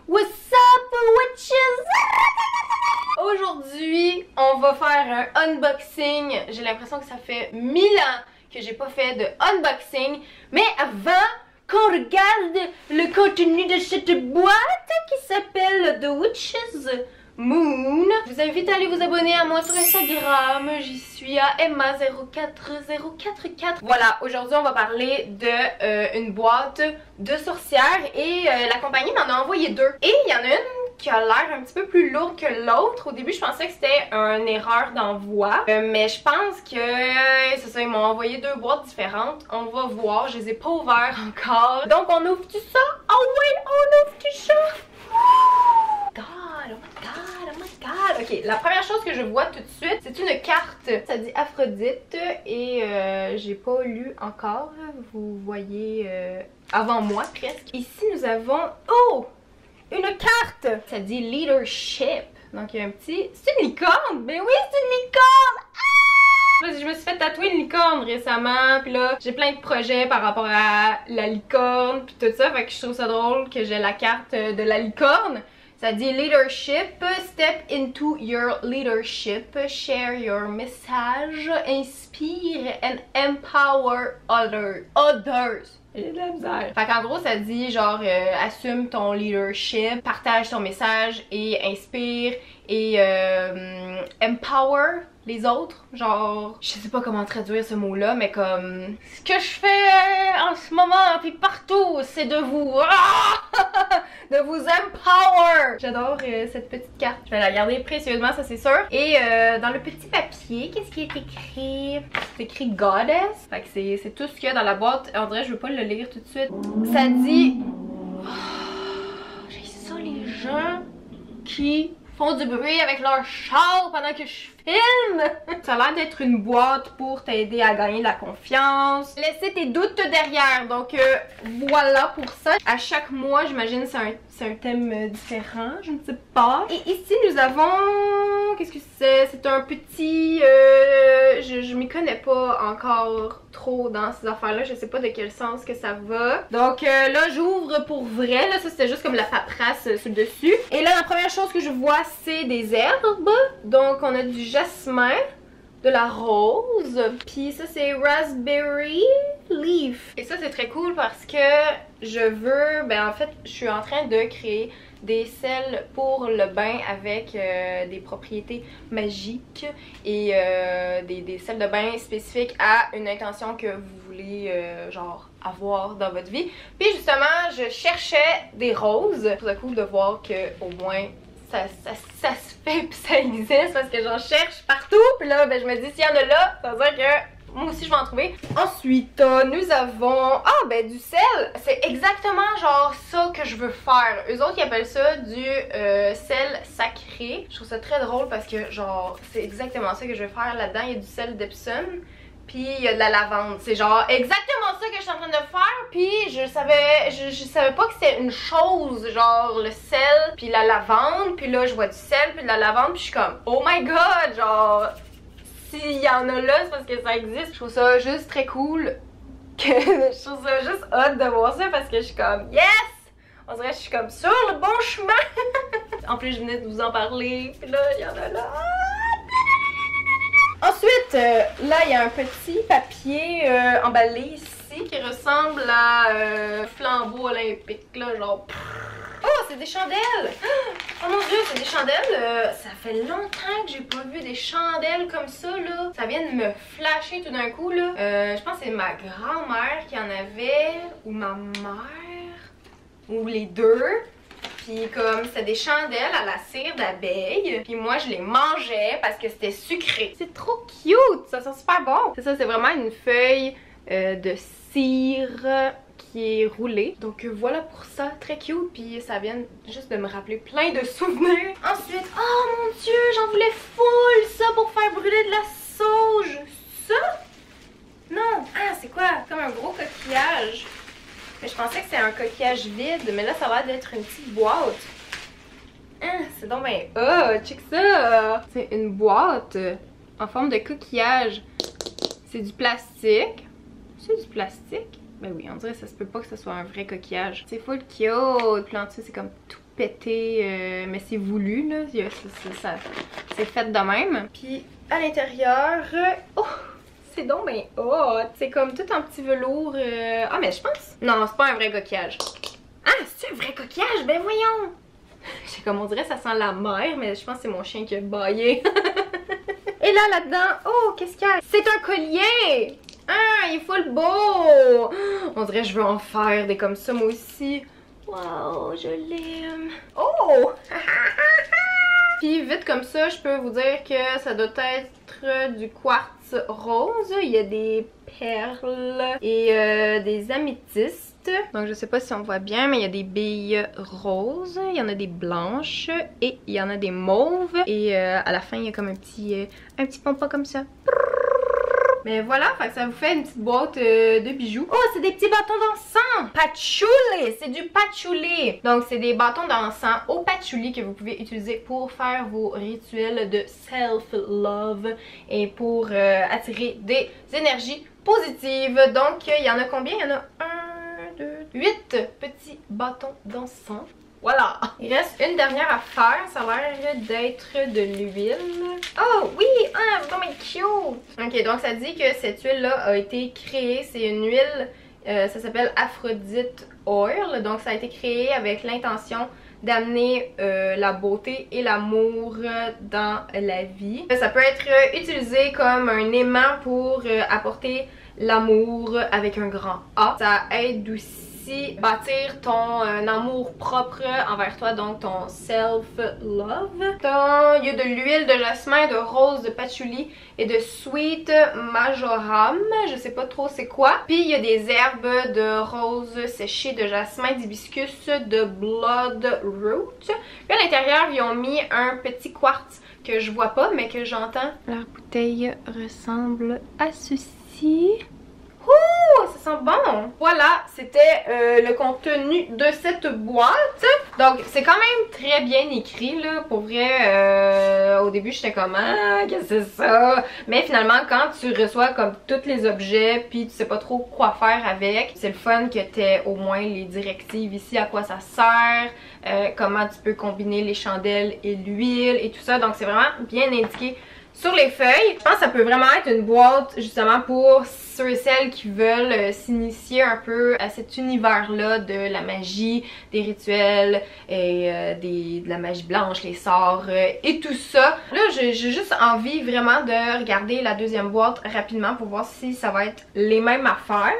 What's up, witches? Aujourd'hui, on va faire un unboxing. J'ai l'impression que ça fait 1000 ans que j'ai pas fait de unboxing. Mais avant qu'on regarde le contenu de cette boîte qui s'appelle The Witches Moon, je vous invite à aller vous abonner à moi sur Instagram. J'y suis à Emma04044. Voilà, aujourd'hui on va parler de une boîte de sorcières et la compagnie m'en a envoyé deux. Et il y en a une qui a l'air un petit peu plus lourde que l'autre. Au début je pensais que c'était une erreur d'envoi, mais je pense que c'est ça, ils m'ont envoyé deux boîtes différentes. On va voir, je les ai pas ouvertes encore. Donc on ouvre tout ça. Oh oui, on ouvre tout ça. Ok, la première chose que je vois tout de suite, c'est une carte. Ça dit Aphrodite et j'ai pas lu encore. Vous voyez avant moi presque. Ici nous avons, oh, une carte. Ça dit Leadership. Donc il y a un petit, c'est une licorne. Mais oui, c'est une licorne. Je me suis fait tatouer une licorne récemment, puis là j'ai plein de projets par rapport à la licorne puis tout ça, fait que je trouve ça drôle que j'ai la carte de la licorne. Ça dit Leadership, step into your leadership, share your message, inspire and empower others. J'ai de la misère. Fait qu'en gros ça dit genre assume ton leadership, partage ton message et inspire et empower les autres, genre, je sais pas comment traduire ce mot-là, mais comme, ce que je fais en ce moment, puis partout, c'est de vous, de vous empower. J'adore cette petite carte. Je vais la garder précieusement, ça c'est sûr. Et dans le petit papier, qu'est-ce qui est écrit? C'est écrit Goddess. Fait que c'est tout ce qu'il y a dans la boîte. En vrai, je veux pas le lire tout de suite. Ça dit, j'ai ça les gens qui font du bruit avec leur char pendant que je filme. Ça a l'air d'être une boîte pour t'aider à gagner de la confiance. Laissez tes doutes derrière. Donc voilà pour ça. À chaque mois, j'imagine c'est un thème différent. Je ne sais pas. Et ici, nous avons... Qu'est-ce que c'est? C'est un petit... je m'y connais pas encore trop dans ces affaires-là. Je sais pas de quel sens que ça va. Donc là, j'ouvre pour vrai. Là, ça, c'était juste comme la paperasse sur le dessus. Et là, la première chose que je vois, c'est des herbes. Donc, on a du jasmin, de la rose, puis ça c'est raspberry leaf. Et ça c'est très cool parce que je veux, ben en fait je suis en train de créer des sels pour le bain avec des propriétés magiques et des sels de bain spécifiques à une intention que vous voulez genre avoir dans votre vie. Puis justement je cherchais des roses. C'est très cool de voir que au moins ça se fait pis ça existe parce que j'en cherche partout. Puis là, ben, je me dis, s'il y en a là, ça veut dire que moi aussi je vais en trouver. Ensuite, nous avons, ben du sel. C'est exactement genre ça que je veux faire. Eux autres, ils appellent ça du sel sacré. Je trouve ça très drôle parce que genre, c'est exactement ça que je veux faire. Là-dedans, il y a du sel d'Epsom. Puis il y a de la lavande. C'est genre exactement ça que je suis en train de faire. Puis je savais pas que c'était une chose, genre le sel puis la lavande. Puis là je vois du sel puis de la lavande. Puis je suis comme oh my god, genre s'il y en a là c'est parce que ça existe. Je trouve ça juste très cool. Je trouve ça juste hot de voir ça parce que je suis comme yes! On dirait que je suis comme sur le bon chemin. En plus je venais de vous en parler. Puis là il y en a là. Ensuite, là, il y a un petit papier emballé ici qui ressemble à flambeau olympique, là, genre... Oh, c'est des chandelles! Oh mon dieu, c'est des chandelles! Ça fait longtemps que j'ai pas vu des chandelles comme ça, là. Ça vient de me flasher tout d'un coup, là. Je pense que c'est ma grand-mère qui en avait, ou ma mère, ou les deux. Puis comme c'était des chandelles à la cire d'abeille. Puis moi je les mangeais parce que c'était sucré. C'est trop cute, ça sent super bon. C'est ça, c'est vraiment une feuille de cire qui est roulée. Donc voilà pour ça, très cute. Puis ça vient juste de me rappeler plein de souvenirs. Ensuite, oh mon dieu, j'en voulais full ça pour faire brûler de la sauge. Ça? Non, c'est quoi? Comme un gros coquillage. Mais je pensais que c'était un coquillage vide, mais là ça va d'être une petite boîte. C'est donc ben check ça! C'est une boîte en forme de coquillage. C'est du plastique. C'est du plastique? Ben oui, on dirait que ça se peut pas que ce soit un vrai coquillage. C'est full cute! Puis en dessous c'est comme tout pété, mais c'est voulu, là. C'est fait de même. Puis à l'intérieur, oh! C'est donc ben hot! C'est comme tout en petit velours. Ah, mais je pense. Non, c'est pas un vrai coquillage. Ah, c'est un vrai coquillage? Ben voyons! C'est comme on dirait, ça sent la mer, mais je pense que c'est mon chien qui a bâillé. Et là, là-dedans, oh, qu'est-ce qu'il y a? C'est un collier! Ah, il est full beau! On dirait que je veux en faire des comme ça, moi aussi. Wow, je l'aime. Oh! Puis vite comme ça, je peux vous dire que ça doit être du quartz rose. Il y a des perles et des améthystes. Donc je sais pas si on voit bien, mais il y a des billes roses, il y en a des blanches et il y en a des mauves. Et à la fin, il y a comme un petit pompon comme ça. Mais voilà, fait que ça vous fait une petite boîte de bijoux. Oh, c'est des petits bâtons d'encens! Patchouli! C'est du patchouli! Donc, c'est des bâtons d'encens au patchouli que vous pouvez utiliser pour faire vos rituels de self-love et pour attirer des énergies positives. Donc, il y en a combien? Il y en a 8 petits bâtons d'encens. Voilà! Il reste une dernière à faire, ça a l'air d'être de l'huile. Oh oui! Ah, c'est vraiment cute! Ok, donc ça dit que cette huile-là a été créée, c'est une huile, ça s'appelle Aphrodite Oil. Donc ça a été créé avec l'intention d'amener la beauté et l'amour dans la vie. Ça peut être utilisé comme un aimant pour apporter l'amour avec un grand A. Ça aide aussi bâtir ton amour propre envers toi, donc ton self-love. Il y a de l'huile de jasmin, de rose, de patchouli et de sweet majoram, je sais pas trop c'est quoi. Puis il y a des herbes de rose séchée, de jasmin, d'hibiscus, de bloodroot. Puis à l'intérieur, ils ont mis un petit quartz que je vois pas mais que j'entends. La bouteille ressemble à ceci. Ouh, ça sent bon! Voilà, c'était le contenu de cette boîte. Donc, c'est quand même très bien écrit, là. Pour vrai, au début, j'étais comme « Ah, qu'est-ce que c'est ça? » Mais finalement, quand tu reçois comme tous les objets, puis tu sais pas trop quoi faire avec, c'est le fun que t'aies au moins les directives ici, à quoi ça sert, comment tu peux combiner les chandelles et l'huile et tout ça. Donc, c'est vraiment bien indiqué sur les feuilles. Je pense que ça peut vraiment être une boîte justement pour ceux et celles qui veulent s'initier un peu à cet univers-là de la magie, des rituels et de la magie blanche, les sorts et tout ça. Là, j'ai juste envie vraiment de regarder la deuxième boîte rapidement pour voir si ça va être les mêmes affaires.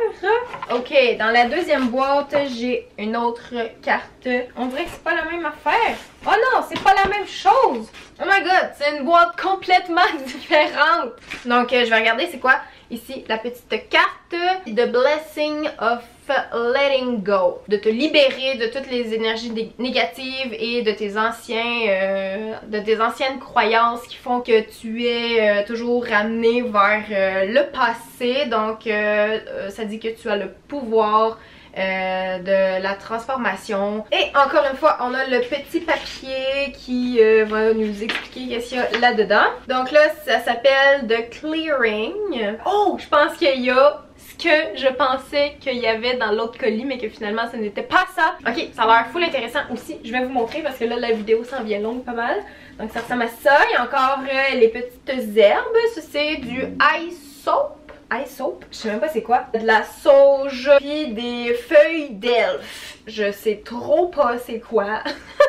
Ok, dans la deuxième boîte, j'ai une autre carte. On dirait que c'est pas la même affaire. Oh non, c'est pas la même chose! Oh my god, c'est une boîte complètement différente! Donc, je vais regarder c'est quoi ici la petite carte. The Blessing of Letting Go. De te libérer de toutes les énergies négatives et de tes anciennes croyances qui font que tu es toujours ramené vers le passé. Donc, ça dit que tu as le pouvoir de la transformation. Et encore une fois, on a le petit papier qui va nous expliquer qu'est-ce qu'il y a là-dedans. Donc là, ça s'appelle The Clearing. Oh, je pense qu'il y a ce que je pensais qu'il y avait dans l'autre colis, mais que finalement, ce n'était pas ça. Ok, ça a l'air full intéressant aussi. Je vais vous montrer parce que là, la vidéo s'en vient longue pas mal. Donc ça ressemble à ça. Il y a encore les petites herbes. Ça, c'est du ice soap. Ice soap, je sais même pas c'est quoi. De la sauge, puis des feuilles d'elfe. Je sais trop pas c'est quoi.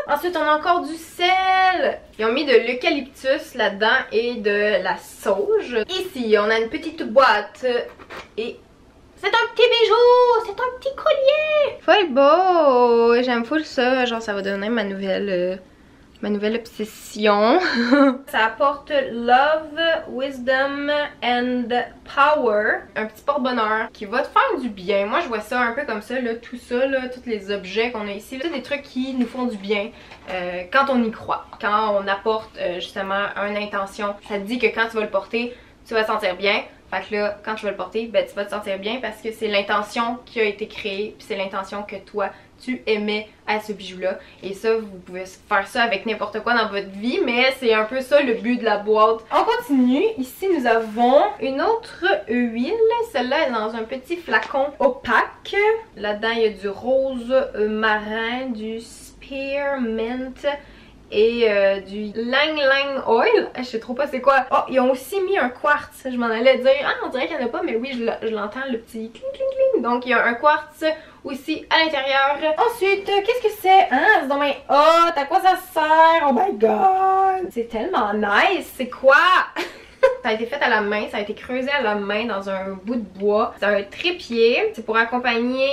Ensuite, on a encore du sel. Ils ont mis de l'eucalyptus là-dedans et de la sauge. Ici, on a une petite boîte et c'est un petit bijou, c'est un petit collier. Full beau, j'aime full ça. Genre, ça va donner ma nouvelle obsession. Ça apporte love, wisdom and power. Un petit porte-bonheur qui va te faire du bien. Moi je vois ça un peu comme ça, là, tout ça, là, tous les objets qu'on a ici. C'est des trucs qui nous font du bien quand on y croit. Quand on apporte justement une intention. Ça te dit que quand tu vas le porter, tu vas te sentir bien. Fait que là, quand tu vas le porter, ben, tu vas te sentir bien parce que c'est l'intention qui a été créée. Puis c'est l'intention que toi, tu aimais à ce bijou-là. Et ça, vous pouvez faire ça avec n'importe quoi dans votre vie, mais c'est un peu ça le but de la boîte. On continue. Ici, nous avons une autre huile. Celle-là est dans un petit flacon opaque. Là-dedans, il y a du rose marin, du Spearmint et du Lang Lang Oil. Je sais trop pas c'est quoi. Oh, ils ont aussi mis un quartz. Je m'en allais dire, ah, on dirait qu'il n'y en a pas, mais oui, je l'entends, le petit cling cling cling. Donc il y a un quartz aussi à l'intérieur. Ensuite, qu'est-ce que c'est? Hein? C'est dans mes hot. À quoi ça sert? Oh my god! C'est tellement nice. C'est quoi? Ça a été fait à la main, ça a été creusé à la main dans un bout de bois. C'est un trépied. C'est pour accompagner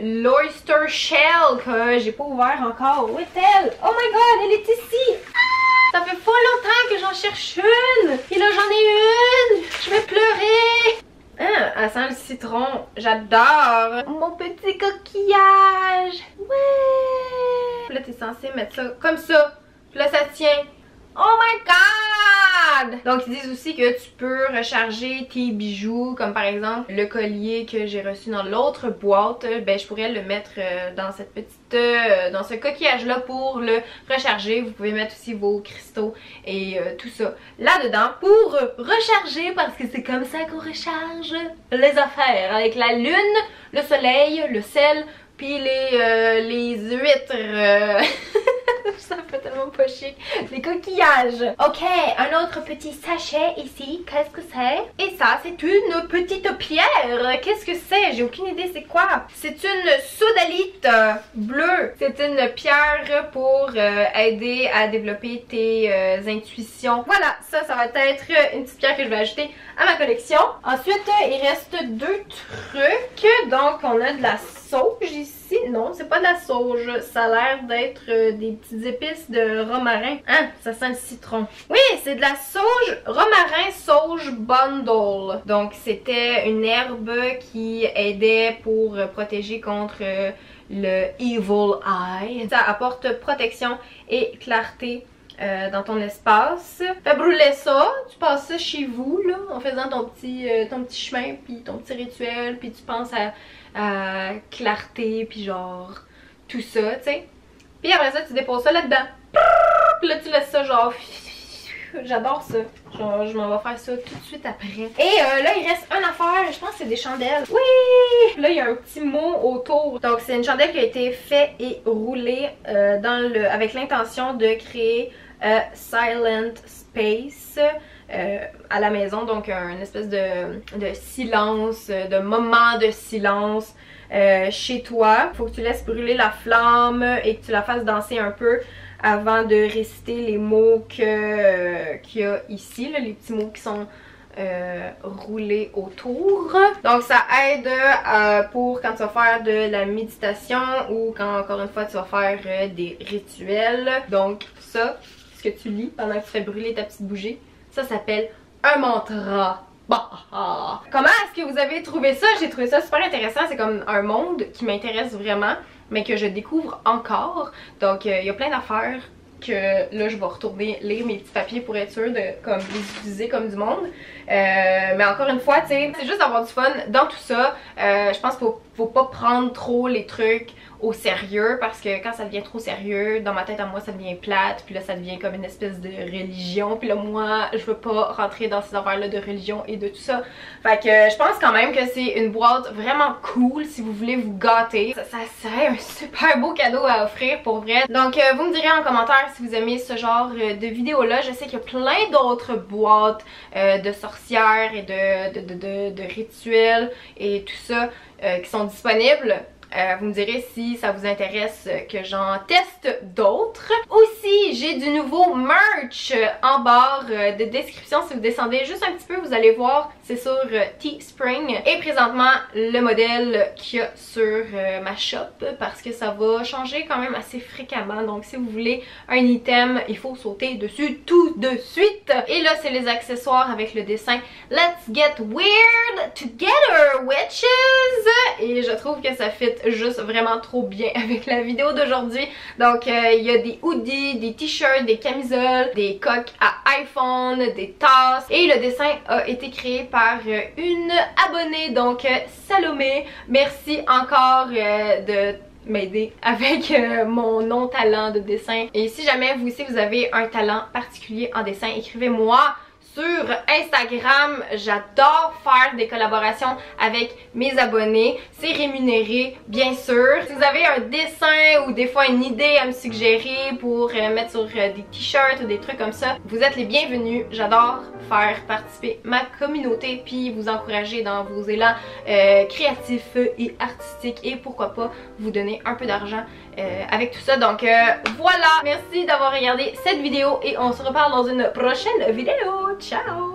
l'Oyster Shell que j'ai pas ouvert encore. Où est-elle? Oh my god, elle est ici! Ah! Ça fait pas longtemps que j'en cherche une! Et là j'en ai une! Je vais pleurer! Hein, elle sent le citron. J'adore! Mon petit coquillage! Ouais! Là t'es censé mettre ça comme ça. Puis là ça tient. Oh my god! Donc ils disent aussi que tu peux recharger tes bijoux, comme par exemple le collier que j'ai reçu dans l'autre boîte. Ben je pourrais le mettre dans cette petite, dans ce coquillage là pour le recharger. Vous pouvez mettre aussi vos cristaux et tout ça là-dedans pour recharger, parce que c'est comme ça qu'on recharge les affaires, avec la lune, le soleil, le sel, puis les huîtres. Ça fait tellement pas chic. Les coquillages. Ok, un autre petit sachet ici. Qu'est-ce que c'est? Et ça, c'est une petite pierre. Qu'est-ce que c'est? J'ai aucune idée c'est quoi. C'est une sodalite bleue. C'est une pierre pour aider à développer tes intuitions. Voilà, ça va être une petite pierre que je vais ajouter à ma collection. Ensuite, il reste deux trucs. Donc, on a de la sauge ici. Non, c'est pas de la sauge. Ça a l'air d'être des petites épices de romarin. Hein? Ça sent le citron. Oui, c'est de la sauge, romarin sauge bundle. Donc, c'était une herbe qui aidait pour protéger contre le evil eye. Ça apporte protection et clarté dans ton espace. Fais brûler ça, tu passes ça chez vous là, en faisant ton petit chemin, puis ton petit rituel, puis tu penses à clarté, puis genre tout ça, tu sais. Puis après ça, tu déposes ça là-dedans. Puis là, tu laisses ça genre... J'adore ça. Genre, je m'en vais faire ça tout de suite après. Et là, il reste une affaire. Je pense que c'est des chandelles. Oui! Là, il y a un petit mot autour. Donc, c'est une chandelle qui a été faite et roulée avec l'intention de créer Silent Space à la maison. Donc, une espèce de silence, de moment de silence chez toi. Faut que tu laisses brûler la flamme et que tu la fasses danser un peu avant de réciter les mots qu'il y a ici, là, les petits mots qui sont roulés autour. Donc ça aide pour quand tu vas faire de la méditation ou quand encore une fois tu vas faire des rituels. Donc ça, ce que tu lis pendant que tu fais brûler ta petite bougie, ça s'appelle un mantra. Bah. Comment est-ce que vous avez trouvé ça? J'ai trouvé ça super intéressant. C'est comme un monde qui m'intéresse vraiment, mais que je découvre encore. Donc il y a plein d'affaires que là je vais retourner lire mes petits papiers pour être sûre de comme les utiliser comme du monde. Mais encore une fois, tu sais, c'est juste d'avoir du fun dans tout ça. Je pense qu'il faut pas prendre trop les trucs au sérieux, parce que quand ça devient trop sérieux, dans ma tête à moi ça devient plate, puis là ça devient comme une espèce de religion, puis là moi je veux pas rentrer dans ces affaires là de religion et de tout ça. Fait que je pense quand même que c'est une boîte vraiment cool si vous voulez vous gâter. Ça serait un super beau cadeau à offrir pour vrai. Donc vous me direz en commentaire si vous aimez ce genre de vidéo là. Je sais qu'il y a plein d'autres boîtes de sorcières et de rituels et tout ça qui sont disponibles. Vous me direz si ça vous intéresse que j'en teste d'autres. Aussi, j'ai du nouveau merch en barre de description. Si vous descendez juste un petit peu, vous allez voir, c'est sur Teespring. Et présentement, le modèle qu'il y a sur ma shop, parce que ça va changer quand même assez fréquemment. Donc si vous voulez un item, il faut sauter dessus tout de suite. Et là, c'est les accessoires avec le dessin Let's Get Weird Together, Witches! Et je trouve que ça fit juste vraiment trop bien avec la vidéo d'aujourd'hui. Donc il y a des hoodies, des t-shirts, des camisoles, des coques à iPhone, des tasses, et le dessin a été créé par une abonnée, donc Salomé. Merci encore de m'aider avec mon non-talent de dessin. Et si jamais vous aussi vous avez un talent particulier en dessin, écrivez-moi sur Instagram. J'adore faire des collaborations avec mes abonnés. C'est rémunéré, bien sûr. Si vous avez un dessin ou des fois une idée à me suggérer pour mettre sur des t-shirts ou des trucs comme ça, vous êtes les bienvenus. J'adore faire participer ma communauté puis vous encourager dans vos élans créatifs et artistiques et pourquoi pas vous donner un peu d'argent avec tout ça. Donc voilà, merci d'avoir regardé cette vidéo et on se reparle dans une prochaine vidéo. Ciao!